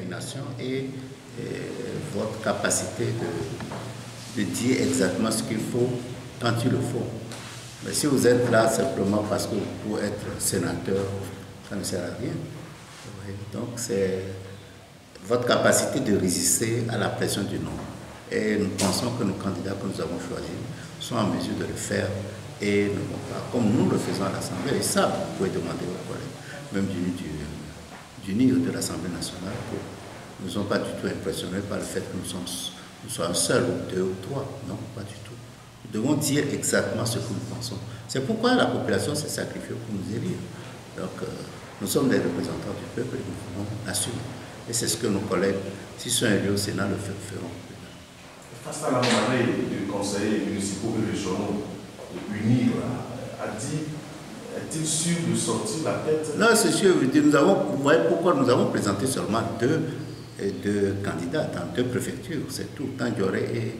détermination et votre capacité de dire exactement ce qu'il faut quand il le faut. Mais si vous êtes là simplement parce que pour être sénateur, ça ne sert à rien. Donc c'est votre capacité de résister à la pression du nombre. Et nous pensons que nos candidats que nous avons choisis sont en mesure de le faire et ne vont pas, comme nous le faisons à l'Assemblée. Et ça, vous pouvez demander aux collègues, même du NIR de l'Assemblée nationale, que nous ne sommes pas du tout impressionnés par le fait que nous soyons seuls, ou deux ou trois. Non, pas du tout. Nous devons dire exactement ce que nous pensons. C'est pourquoi la population s'est sacrifiée pour nous élire. Donc, nous sommes des représentants du peuple et nous voulons l'assumer. Et c'est ce que nos collègues, s'ils sont élus au Sénat, le feront. Face à la manière de conseillers municipaux et régionaux unis, est-il sûr de sortir la tête? Non, c'est sûr. Vous voyez pourquoi nous avons présenté seulement deux candidats dans deux préfectures, c'est tout, Tandioré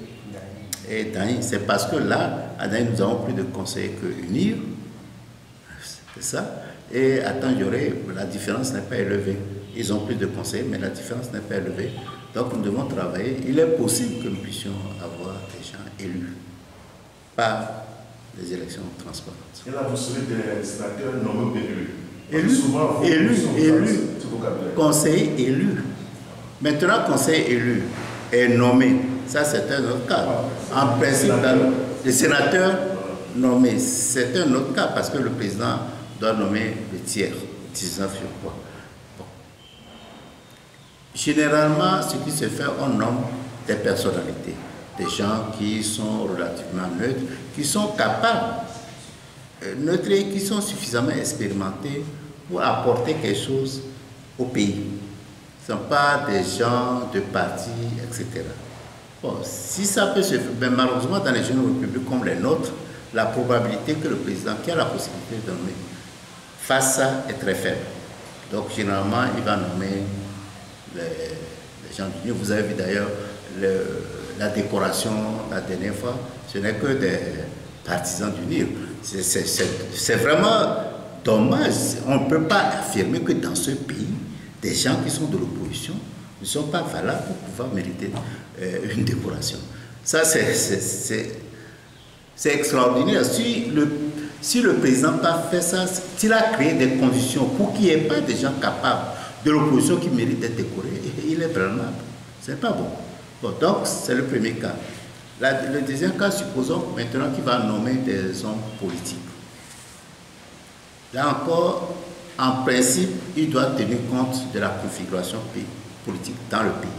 et Daï. C'est parce que là, à Daï, nous avons plus de conseillers que UNIR, c'est ça. Et à Tandioré, la différence n'est pas élevée. Ils ont plus de conseillers, mais la différence n'est pas élevée. Donc nous devons travailler. Il est possible que nous puissions avoir des gens élus par des élections transparentes. Et là, vous serez des sénateurs nommés élus, conseiller élu. Maintenant, conseiller élu est nommé. Ça, c'est un autre cas. En principe, les sénateurs nommés, c'est un autre cas parce que le président doit nommer le tiers, 19 je crois. Bon. Généralement, ce qui se fait, on nomme des personnalités, des gens qui sont relativement neutres, qui sont capables, neutres et qui sont suffisamment expérimentés pour apporter quelque chose au pays. Ce ne sont pas des gens de parti, etc. Bon, si ça peut se faire, mais malheureusement, dans les jeunes républiques comme les nôtres, la probabilité que le président, qui a la possibilité de nommer, fasse ça est très faible. Donc, généralement, il va nommer les gens du NIR. Vous avez vu d'ailleurs la décoration la dernière fois, ce n'est que des partisans du NIR. C'est vraiment dommage. On ne peut pas affirmer que dans ce pays, des gens qui sont de l'opposition ne sont pas valables pour pouvoir mériter une décoration. Ça, c'est extraordinaire. Si le président n'a pas fait ça, s'il a créé des conditions pour qu'il n'y ait pas des gens capables de l'opposition qui méritent d'être décorés, il est blâmable. Ce n'est pas bon. Bon, donc, c'est le premier cas. Le deuxième cas, supposons maintenant qu'il va nommer des hommes politiques. Là encore, en principe, il doit tenir compte de la configuration politique dans le pays.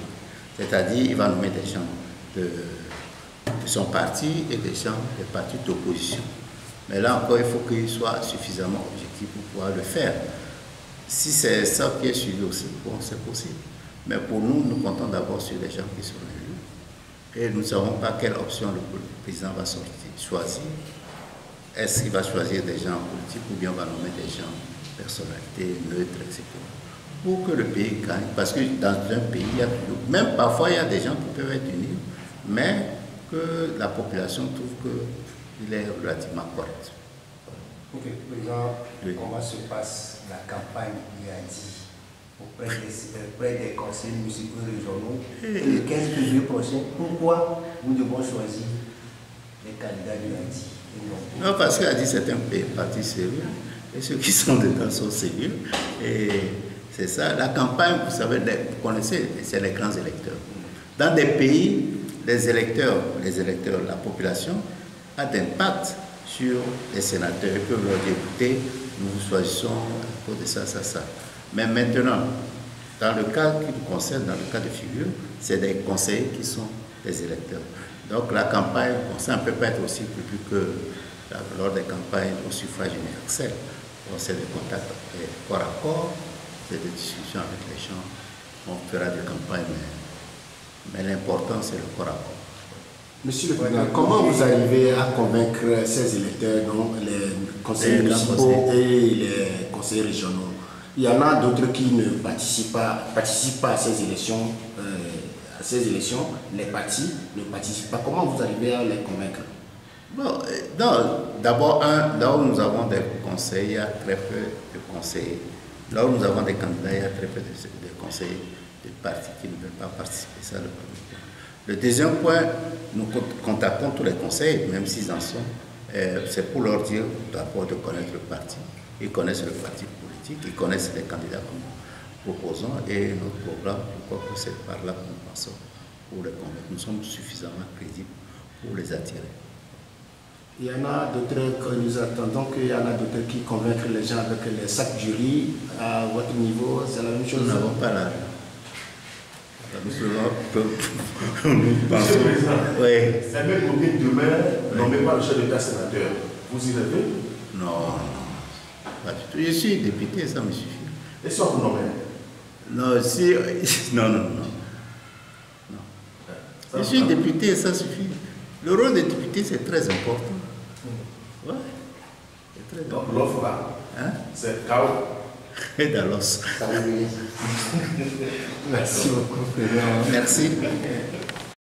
C'est-à-dire, il va nommer des gens de son parti et des gens des partis d'opposition. Mais là encore, il faut qu'il soit suffisamment objectif pour pouvoir le faire. Si c'est ça qui est suivi aussi, bon, c'est possible. Mais pour nous, nous comptons d'abord sur les gens qui sont élus. Et nous ne savons pas quelle option le président va choisir. Est-ce qu'il va choisir des gens politiques ou bien on va nommer des gens, personnalités, neutres, etc. Pour que le pays gagne. Parce que dans un pays, il y a toujours, même parfois, il y a des gens qui peuvent être unis, mais que la population trouve qu'il est relativement correct. Ok, président, oui. Comment se passe la campagne IADI auprès des conseils municipaux régionaux le 15 février prochain? Pourquoi nous devons choisir les candidats de l'IADI? Non, parce qu'IADI c'est un parti sérieux et ceux qui sont dedans sont sérieux. Et c'est ça, la campagne, vous savez, vous connaissez, c'est les grands électeurs. Dans des pays, les électeurs, la population a d'impact sur les sénateurs. Ils peuvent leur dire, écoutez, nous choisissons à cause de ça, ça, ça. Mais maintenant, dans le cas qui nous concerne, dans le cas de figure, c'est des conseillers qui sont des électeurs. Donc la campagne, bon, ça ne peut pas être aussi public que lors des campagnes au suffrage universel. C'est des contacts corps à corps, c'est des discussions avec les gens. On fera des campagnes, mais l'important c'est le corps à corps. Monsieur le Président, comment vous arrivez à convaincre ces électeurs, donc les conseillers municipaux et les conseillers régionaux? Il y en a d'autres qui ne participent pas à ces élections. Les partis ne participent pas. Comment vous arrivez à les convaincre? Bon, d'abord, là où nous avons des conseillers, il y a très peu de conseillers. Là où nous avons des candidats, il y a très peu de conseillers. des partis qui ne veulent pas participer. Ça, le premier point. Le deuxième point, nous contactons tous les conseils, même s'ils en sont. C'est pour leur dire d'abord de connaître le parti. Ils connaissent le parti politique, ils connaissent les candidats que nous proposons et notre programme, je crois que c'est par là que nous passons pour les convaincre. Nous sommes suffisamment crédibles pour les attirer. Il y en a d'autres que nous attendons qu'il y en a d'autres qui convaincent les gens avec les sacs du riz. À votre niveau, c'est la même chose. Nous n'avons pas l'argent. Nous pensons. Oui. La même commune demain, nommez pas le chef d'État sénateur. Vous y rêvez? Non, pas du tout. Je suis député, ça me suffit. Et si on vous nomme? Non, si. Non, non, non. Non. Je suis député, ça suffit. Le rôle des députés, c'est très important. Ouais. C'est très important. Donc l'offre là, hein? C'est chaos. Et dans l'os. Merci beaucoup, Président. Merci.